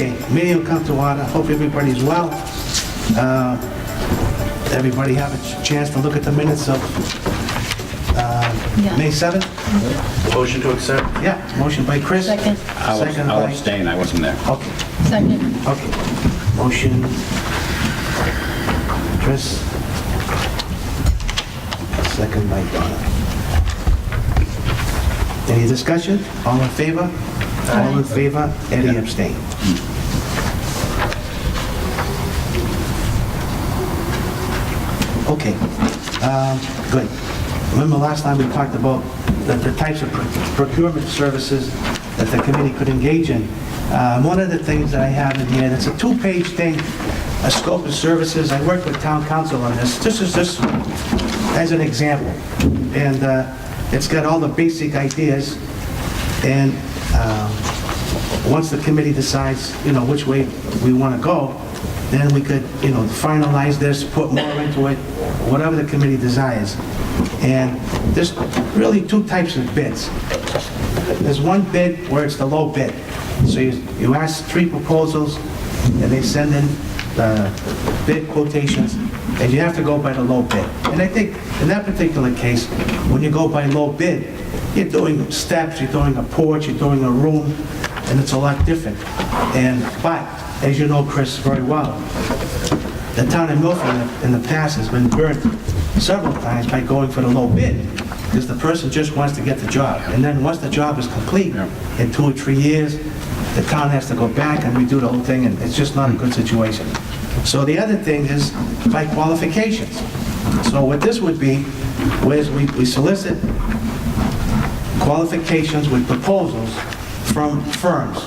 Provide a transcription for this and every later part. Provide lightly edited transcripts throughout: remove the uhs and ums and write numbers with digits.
Okay, meeting will come to order. Hope everybody's well. Everybody have a chance to look at the minutes of May 7th? Motion to accept? Yeah, motion by Chris. Second. Second I'll by... abstain, I wasn't there. Okay, Second. okay. Motion, Chris. Second by Donna. Any discussion? All in favor? All in favor? Eddie abstain. Okay, good. Remember last time we talked about the types of procurement services that the committee could engage in. One of the things that I have in here, it's a two-page thing, a scope of services. I worked with town council on this. This is just as an example. And it's got all the basic ideas. And once the committee decides, which way we want to go, then we could, finalize this, put more into it, whatever the committee desires. And there's really two types of bids. There's one bid where it's the low bid. So you ask 3 proposals, and they send in the bid quotations, and you have to go by the low bid. And I think in that particular case, when you go by low bid, you're doing steps, you're doing a porch, you're doing a room, and it's a lot different. But, as you know, Chris, very well, the town of Milford in the past has been burnt several times by going for the low bid, because the person just wants to get the job. And then once the job is complete, in 2 or 3 years, the town has to go back and redo the whole thing, and it's just not a good situation. So the other thing is by qualifications. So what this would be, is we solicit qualifications with proposals from firms.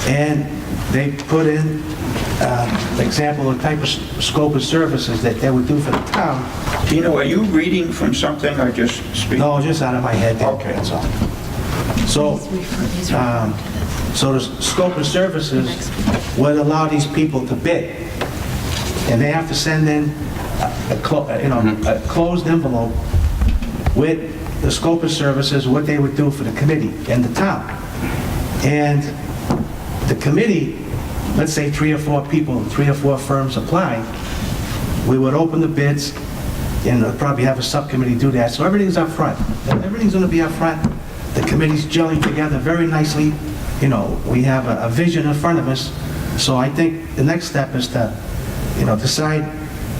And they put in, example, the type of scope of services that they would do for the town. Tino, are you reading from something or just speaking? No, just out of my head. Okay. That's all. So, so the scope of services would allow these people to bid. And they have to send in a closed envelope with the scope of services, what they would do for the committee and the town. And the committee, let's say 3 or 4 people, 3 or 4 firms apply, we would open the bids and probably have a subcommittee do that. So everything's up front. Everything's going to be up front. The committee's gelling together very nicely. We have a vision in front of us. So I think the next step is to, decide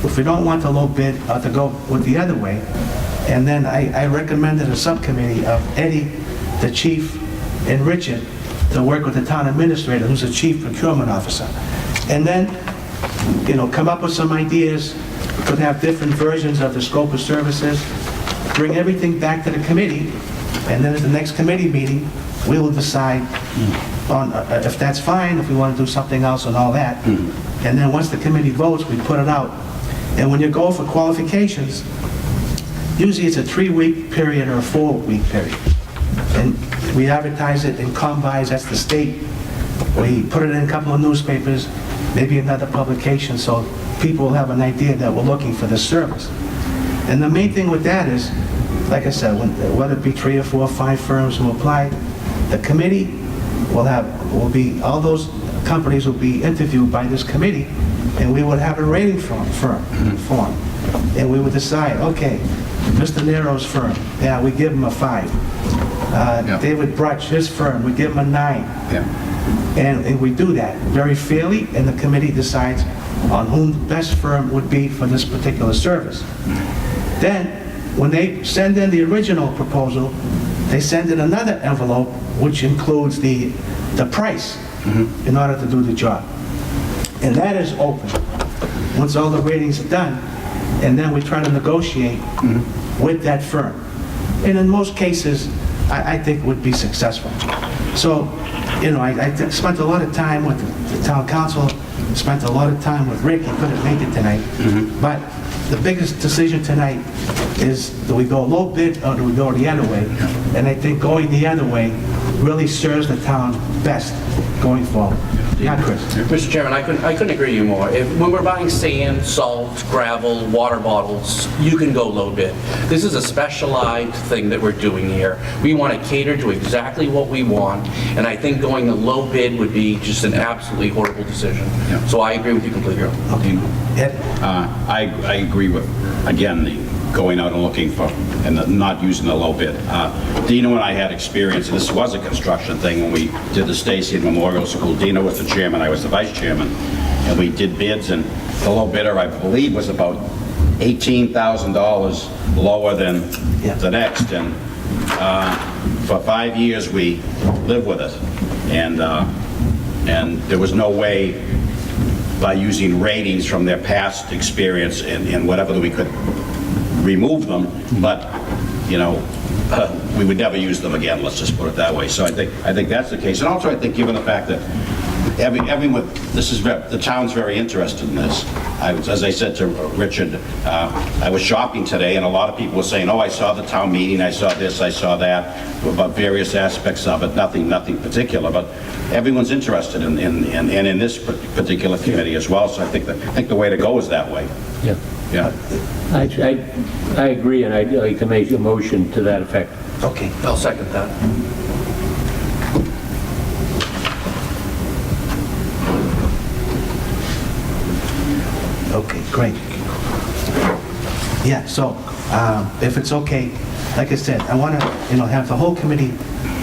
if we don't want the low bid to go with the other way. And then I recommended a subcommittee of Eddie, the chief, and Richard to work with the town administrator, who's the chief procurement officer. And then, come up with some ideas. We could have different versions of the scope of services, bring everything back to the committee, and then at the next committee meeting, we will decide on if that's fine, if we want to do something else and all that. And then once the committee votes, we put it out. And when you go for qualifications, usually it's a 3-week period or a 4-week period. And we advertise it in combines, that's the state. We put it in a couple of newspapers, maybe another publication, so people will have an idea that we're looking for this service. And the main thing with that is, like I said, whether it be 3 or 4 or 5 firms who apply, the committee will be, all those companies will be interviewed by this committee, and we would have a rating form. And we would decide, okay, Mr. Nero's firm, yeah, we give him a 5. David Brutch, his firm, we give him a 9. And we do that very fairly, and the committee decides on whom the best firm would be for this particular service. Then, when they send in the original proposal, they send in another envelope which includes the price in order to do the job. And that is open. Once all the ratings are done, and then we try to negotiate with that firm. And in most cases, I think would be successful. So, I spent a lot of time with the town council, spent a lot of time with Rick. He couldn't make it tonight. But the biggest decision tonight is, do we go low bid or do we go the other way? And I think going the other way really serves the town best going forward. Yeah, Chris. Mr. Chairman, I couldn't agree with you more. When we're buying sand, salt, gravel, water bottles, you can go low bid. This is a specialized thing that we're doing here. We want to cater to exactly what we want, and I think going the low bid would be just an absolutely horrible decision. Yeah. So I agree with you completely. Okay. Ed? I agree with, again, the going out and looking for, and not using the low bid. Dina and I had experience, and this was a construction thing when we did the Stacy Memorial School. Dina was the chairman, I was the vice chairman, and we did bids, and the low bidder, I believe, was about $18,000 lower than the next, and for 5 years we lived with it, and there was no way by using ratings from their past experience and whatever that we could remove them, but, you know, we would never use them again, let's just put it that way. So I think that's the case. And also I think given the fact that everyone, the town's very interested in this. As I said to Richard, I was shopping today and a lot of people were saying, oh, I saw the town meeting, I saw this, I saw that, about various aspects of it, nothing particular, but everyone's interested in this particular committee as well, so I think the way to go is that way. Yeah. Yeah. I agree, and I'd like to make a motion to that effect. Okay. I'll second that. Okay, great. Yeah, so if it's okay, like I said, I want to, have the whole committee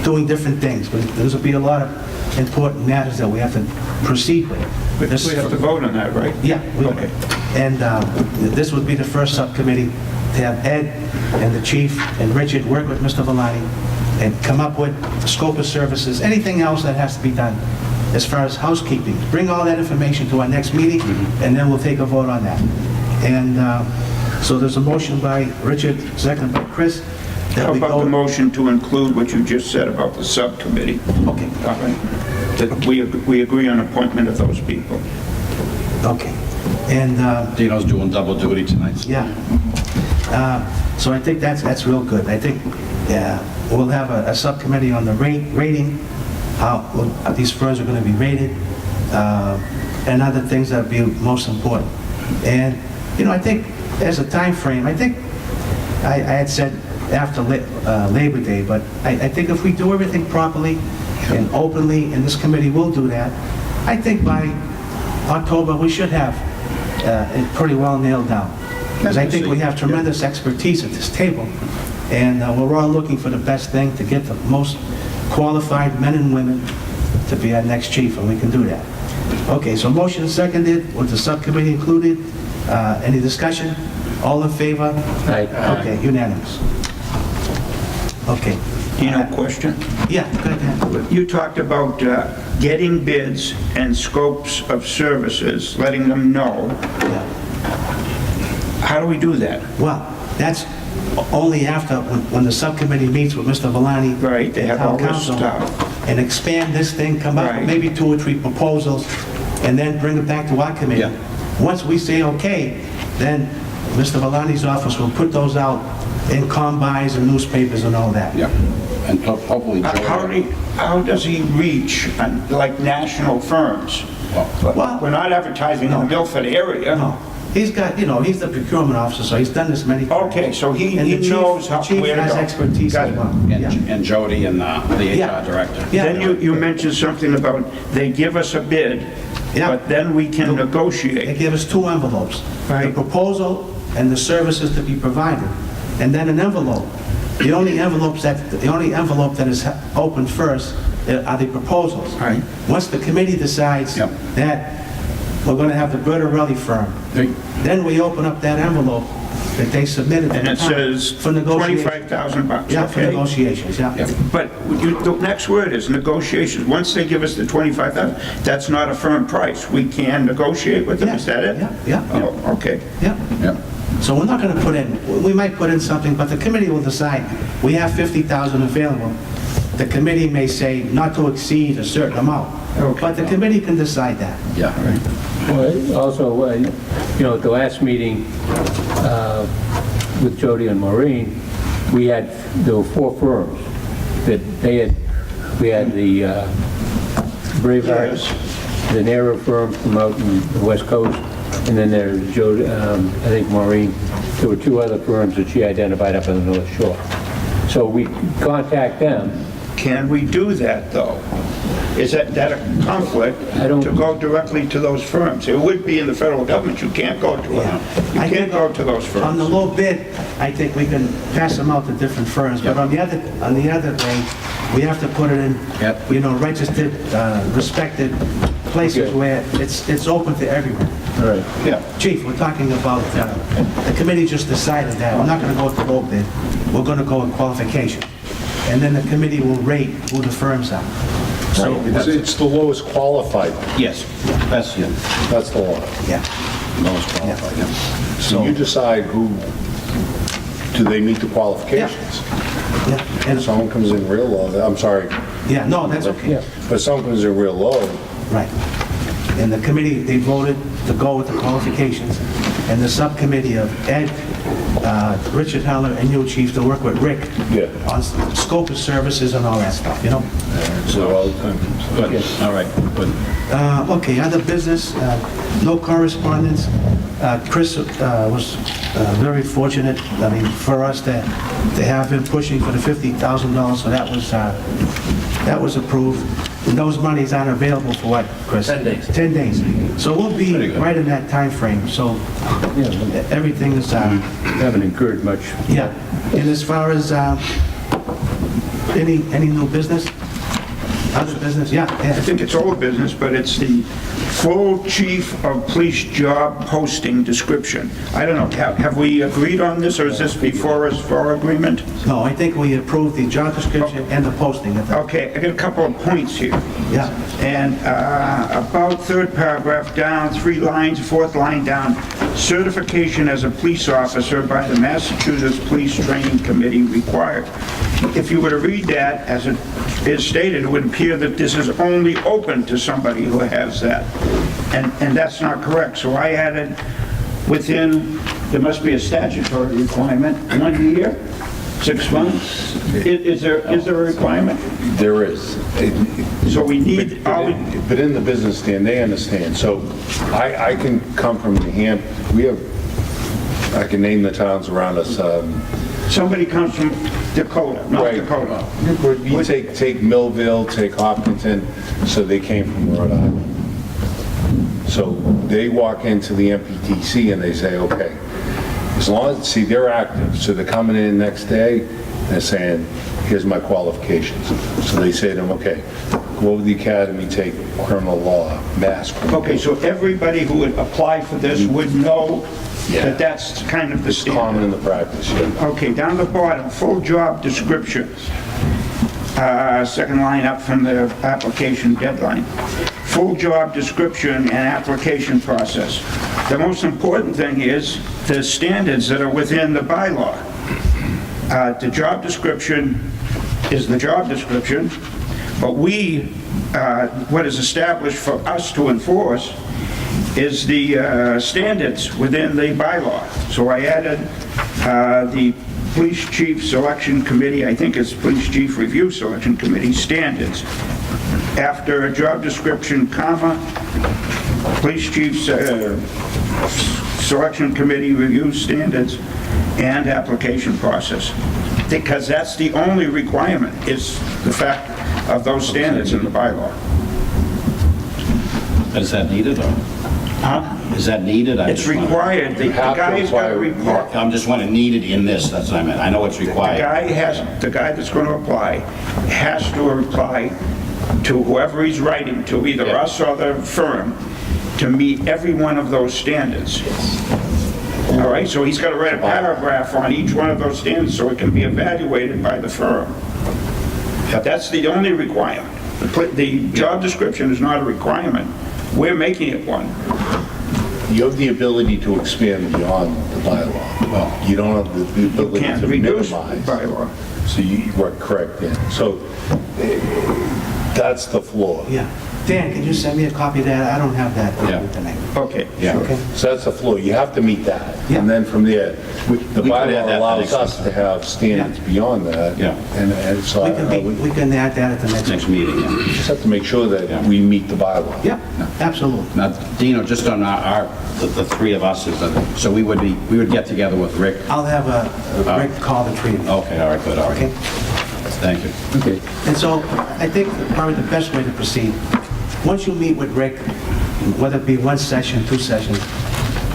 doing different things, but there's will be a lot of important matters that we have to proceed with. We have to vote on that, right? Yeah. Okay. And this would be the first subcommittee to have Ed and the chief and Richard work with Mr. Valani and come up with scope of services, anything else that has to be done as far as housekeeping. Bring all that information to our next meeting, and then we'll take a vote on that. And so there's a motion by Richard, second by Chris. How about the motion to include what you just said about the subcommittee? Okay. All right. That we agree on appointment of those people. Okay. And Dino's doing double duty tonight. yeah. So I think that's real good. I think we'll have a subcommittee on the rating, how these firms are going to be rated, and other things that would be most important. And, I think as a time frame, I think I had said after Labor Day, but I think if we do everything properly and openly, and this committee will do that, I think by October we should have it pretty well nailed down. Because I think we have tremendous expertise at this table, and we're all looking for the best thing to get the most qualified men and women to be our next chief, and we can do that. Okay, so motion seconded, with the subcommittee included. Any discussion? All in favor? Aye. Okay, unanimous. Okay. Question? Yeah, go ahead. You talked about getting bids and scopes of services, letting them know. Yeah. How do we do that? Well, that's only after, when the subcommittee meets with Mr. Valani. Right, they have town all this council, stuff. and expand this thing, come up with Right. maybe 2 or 3 proposals, and then bring it back to our committee. Yeah. Once we say okay, then Mr. Valani's office will put those out in combines and newspapers and all that. Yeah. And hopefully How does he reach, like, national firms? Well- We're not advertising in the Milford area. No, he's got, he's the procurement officer, so he's done this many times. Okay, so he And the chief- knows the chief where to has go. expertise Got as it. well. Yeah. and Jody and the Yeah. HR director. Yeah. Then you mentioned something about they give us a bid, Yeah. but then we can They negotiate. give us 2 envelopes. Right. The proposal and the services to be provided, and then an envelope. The only envelope that is opened first are the proposals. Right. Once the committee decides Yep. that we're going to have the Bertarelli firm, then we open up that envelope that they submitted to And the it town says for negotiations. $25,000, Yeah, for okay? negotiations, yeah. Yeah. But the next word is negotiations. Once they give us the 25,000, that's not a firm price. We can negotiate with them, Yeah, is that it? yeah. Oh, okay. Yeah. Yeah. So we're not going to put in, we might put in something, but the committee will decide. We have 50,000 available. The committee may say not to exceed a certain amount, but the committee can decide that. Yeah. Well, also, at the last meeting with Jody and Maureen, there were 4 firms that we had the Braveheart, Yes. the Nero firm from out in the West Coast, and then there's Joe, I think Maureen. There were two other firms that she identified up on the North Shore. So we contact them. Can we do that, though? Is that a conflict I don't- to go directly to those firms? It would be in the federal government, you can't go to Yeah. them. You I can't think go to those On the firms. low bid, I think we can pass them out to different firms, but on the other way, we have to put it in, Yep. you know, registered, respected places Okay. where it's open to everyone. All right. Yeah. Chief, we're talking about, the committee just decided that, we're not gonna go with the low bid, we're gonna go with qualification. And then the committee will rate who the firms are. So, It's the lowest qualified, Yes, that's, yeah, that's the law. yeah, lowest qualified, yeah. So you decide who, do they meet the qualifications? yeah, If and, someone comes in real low, I'm sorry, yeah, no, that's okay. Yeah. but someone comes in real low, Right. And the committee, they voted to go with the qualifications, and the subcommittee of Ed, Richard Heller, and you, Chief, to work with Rick Yeah. on scope of services and all that stuff, you know? so all the time. Good, all right, good. Okay, other business, no correspondence. Chris was very fortunate, I mean, for us to have him pushing for the $50,000, so that was approved. And those monies aren't available for what, Chris? 10 days. 10 days. So we'll be Pretty good. right in that time frame. So Yeah, everything is, haven't incurred much. yeah. And as far as any new business? Other business? Yeah, I yeah. think it's old business, but it's the full chief of police job posting description. I don't know, have we agreed on this, or is this before us for agreement? No, I think we approved the job description and the posting. Okay, I got a couple of points here. Yeah. And about third paragraph down, 3 lines, fourth line down, certification as a police officer by the Massachusetts Police Training Committee required. If you were to read that as it is stated, it would appear that this is only open to somebody who has that. And that's not correct. So I added within, there must be a statutory requirement, 1 year, 6 months. Is there a requirement? There is. So we need, But in the business stand, they understand. So I can come from New Hampshire, we have, I can name the towns around us. somebody comes from Dakota, North Right. Dakota. You take Millville, take Hopkinton, so they came from Rhode Island. So they walk into the MPTC and they say, okay, as long as, see, they're active, so they're coming in next day, they're saying, here's my qualifications. So they say to them, okay, go over the academy, take criminal law, mass criminal. Okay, so everybody who would apply for this would know Yeah. that that's kind of the It's common in standard. the practice, yeah. Okay, down the bottom, full job description. Second line up from the application deadline. Full job description and application process. The most important thing is the standards that are within the bylaw. The job description is the job description, but what is established for us to enforce is the standards within the bylaw. So I added the Police Chief Selection Committee, I think it's Police Chief Review Selection Committee standards. After a job description, comma, Police Chief Selection Committee review standards and application process. Because that's the only requirement, is the fact of those standards in the bylaw. Is that needed, or Huh? is that needed? I It's just wanna- required, the have to guy's got to apply. report. I'm just wanting needed in this, that's what I meant. I know it's The required. guy that's going to apply has to reply to whoever he's writing to, either Yeah. us or the firm, to meet every one of those standards. All right, so he's got to write a paragraph on each one of those standards so it can be evaluated by the firm. That's the only requirement. The job description is not a requirement. We're making it one. You have the ability to expand beyond the bylaw. Well, you don't have the You ability can't to reduce the minimize. bylaw. So you were correct, yeah. So that's the flaw. Yeah. Dan, can you send me a copy of that? I don't have that with Yeah. me tonight. Okay. Yeah. Okay. So that's the floor, you have to meet that. Yeah. And then from there, the we could add bylaw that allows next us time. to have standards beyond that. Yeah. And so We can add that at the next Next meeting. meeting, yeah. we just have to make sure Yeah. that we meet the bylaw. Yeah, absolutely. Now, Dino, just on the three of us, so we would get together with Rick. I'll have Rick call the tree. Okay, all right, good, all Okay? right. Thank you. Okay. And so I think probably the best way to proceed, once you meet with Rick, whether it be one session, two sessions,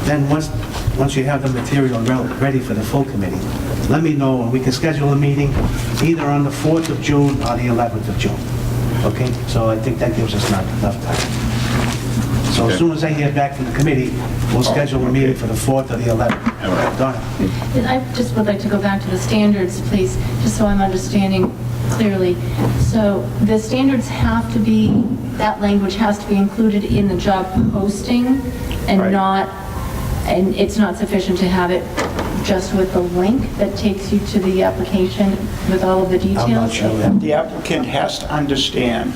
then once you have the material ready for the full committee, let me know and we can schedule a meeting either on the 4th of June or the 11th of June. Okay? So I think that gives us enough time. So as soon as I hear back from the committee, we'll schedule a meeting for the 4th or the 11th. All right. Donna? I just would like to go back to the standards, please, just so I'm understanding clearly. So the standards have to be, that language has to be included in the job posting and Right. not, and it's not sufficient to have it just with the link that takes you to the application with all of the details? I'm not sure of that. The applicant has to understand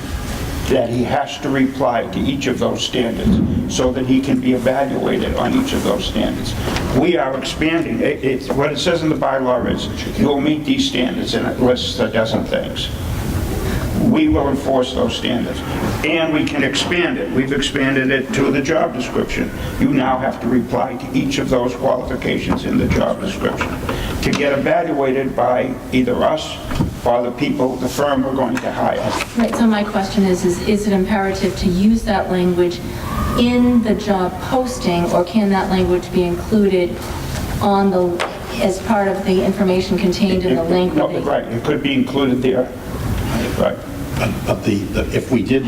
that he has to reply to each of those standards so that he can be evaluated on each of those standards. We are expanding, what it says in the bylaw is, you'll meet these standards, and it lists a dozen things. We will enforce those standards, and we can expand it. We've expanded it to the job description. You now have to reply to each of those qualifications in the job description to get evaluated by either us or the people, the firm we're going to hire. Right, so my question is it imperative to use that language in the job posting, or can that language be included on the, as part of the information contained in the link? No, right, it could be included there. Right. But if we did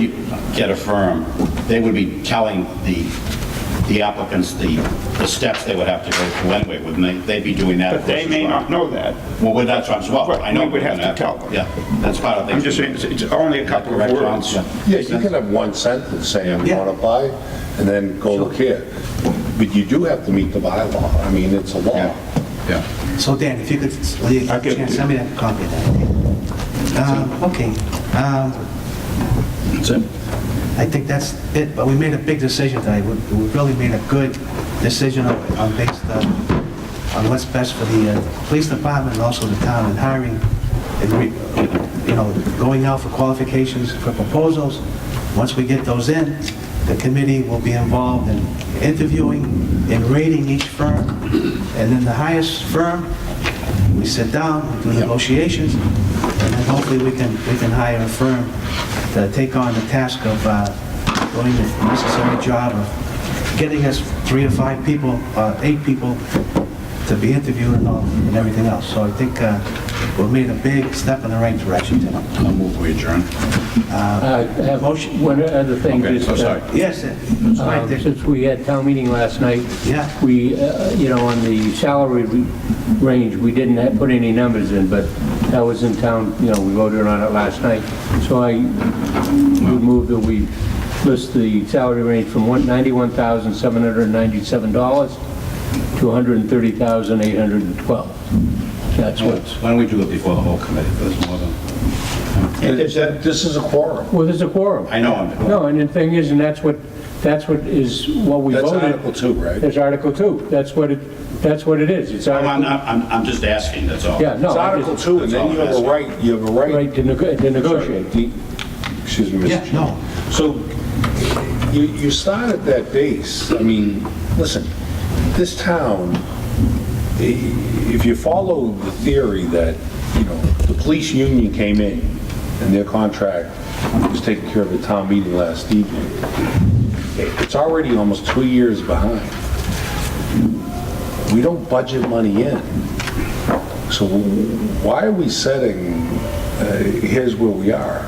get a firm, they would be telling the applicants the steps they would have to go through anyway, wouldn't they? They'd be doing that. But they may not know that. Well, that's what I'm, well, I know. We would have to tell them. Yeah, that's part of the. I'm just saying, it's only a couple of Correct, words. John? Yeah, you can have one sentence saying you Yeah. want to buy, and then go look here. But you do have to meet the bylaw. I mean, it's a law. Yeah, yeah. So Dan, if you could, I'll give it to you. send me that copy of that. Okay. That's it. I think that's it, but we made a big decision tonight. We really made a good decision based on what's best for the police department and also the town, and hiring and, going out for qualifications for proposals. Once we get those in, the committee will be involved in interviewing and rating each firm, and then the highest firm, we sit down, we do negotiations, and then hopefully we can hire a firm to take on the task of doing the necessary job of getting us 3 to 5 people, 8 people to be interviewed and everything else. So I think we've made a big step in the right direction tonight. I'll move we adjourn. I have one other thing. Okay, just, so sorry. Yes, it's right there. Since we had town meeting last night, Yeah. we, on the salary range, we didn't put any numbers in, but that was in town, we voted on it last night. So I would move that we list the salary range from $91,797 to $130,812. That's what's, Why don't we do it before the whole committee, if there's more than... This is a quorum. well, there's a quorum. I know. No, and the thing is, and that's what is what we That's voted. Article 2, right? That's Article 2. That's what it is. It's Article, I'm just asking, that's all. yeah, no. It's Article 2, and then you have a right, Right to negotiate. Excuse me, Mr. Yeah, Chairman. no. So you start at that base. I mean, listen, this town, if you follow the theory that, the police union came in and their contract was taken care of at town meeting last evening, it's already almost 2 years behind. We don't budget money in. So why are we setting, here's where we are?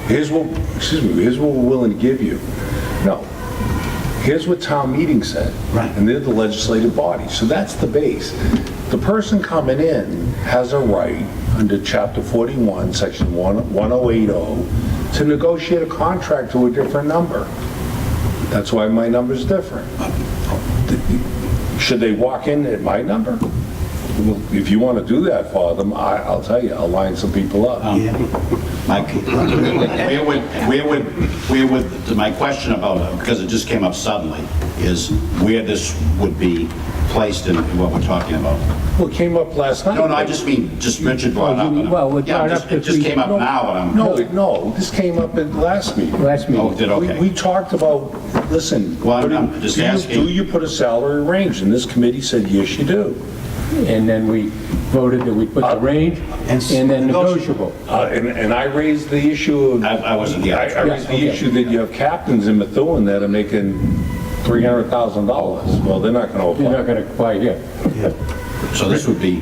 Here's what we're willing to give you. No. Here's what town meeting said. Right. And they're the legislative body. So that's the base. The person coming in has a right under Chapter 41, Section 108O, to negotiate a contract to a different number. That's why my number's different. Should they walk in at my number? Well, if you want to do that for them, I'll tell you, I'll line some people up. Yeah. My question about it, because it just came up suddenly, is where this would be placed in what we're talking about. Well, it came up last night. No, I just mean, just Richard brought up. Well, it Yeah, brought just- up it that just we- came up now, and I'm... No, this came up at last meeting. Last meeting. Oh, it did, okay. We talked about, listen, Well, I'm just asking- do you put a salary range? And this committee said, yes, you do. And then we voted that we put the range and then negotiable. And I raised the issue of... I wasn't here. I raised the Okay. issue that you have captains in Methuen that are making $300,000. Well, they're not going to You're not apply. going to apply here. So this would be...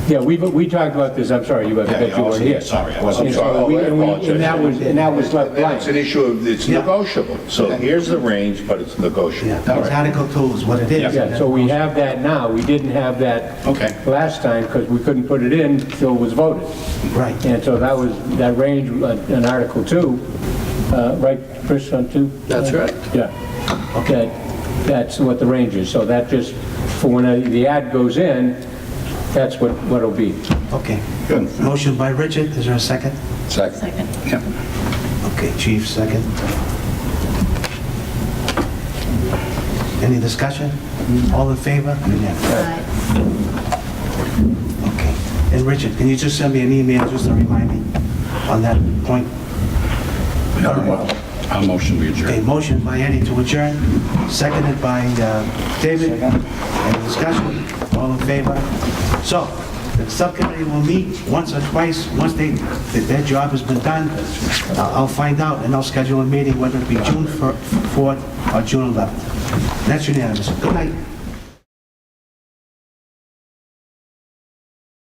Yeah, we talked about this, I'm sorry, you I that you were wasn't here. Sorry, I wasn't And sure. so we- and that was left Then it's an blank. issue of, it's negotiable. So here's the range, but it's negotiable. Yeah, that was Article 2 is what it is. Yeah, so we have that now. We didn't have that Okay. last time because we couldn't put it in till it was voted. Right. And so that was, that range in Article 2, right, Chris, on 2? That's right. Yeah. Okay, that's what the range is. So that just, for when the ad goes in, that's what it'll be. Okay. Good. Motion by Richard, is there a second? Second. Second. Okay, Chief, second. Any discussion? All in favor? Unanimous. Aye. Okay. And Richard, can you just send me an email just to remind me on that point? I'll motion we adjourn. Okay, motion by Eddie to adjourn, seconded by David. Any discussion? All in favor? So, the subcommittee will meet once or twice, once their job has been done. I'll find out, and I'll schedule a meeting, whether it be June 4th or June 11th. That's unanimous. Good night.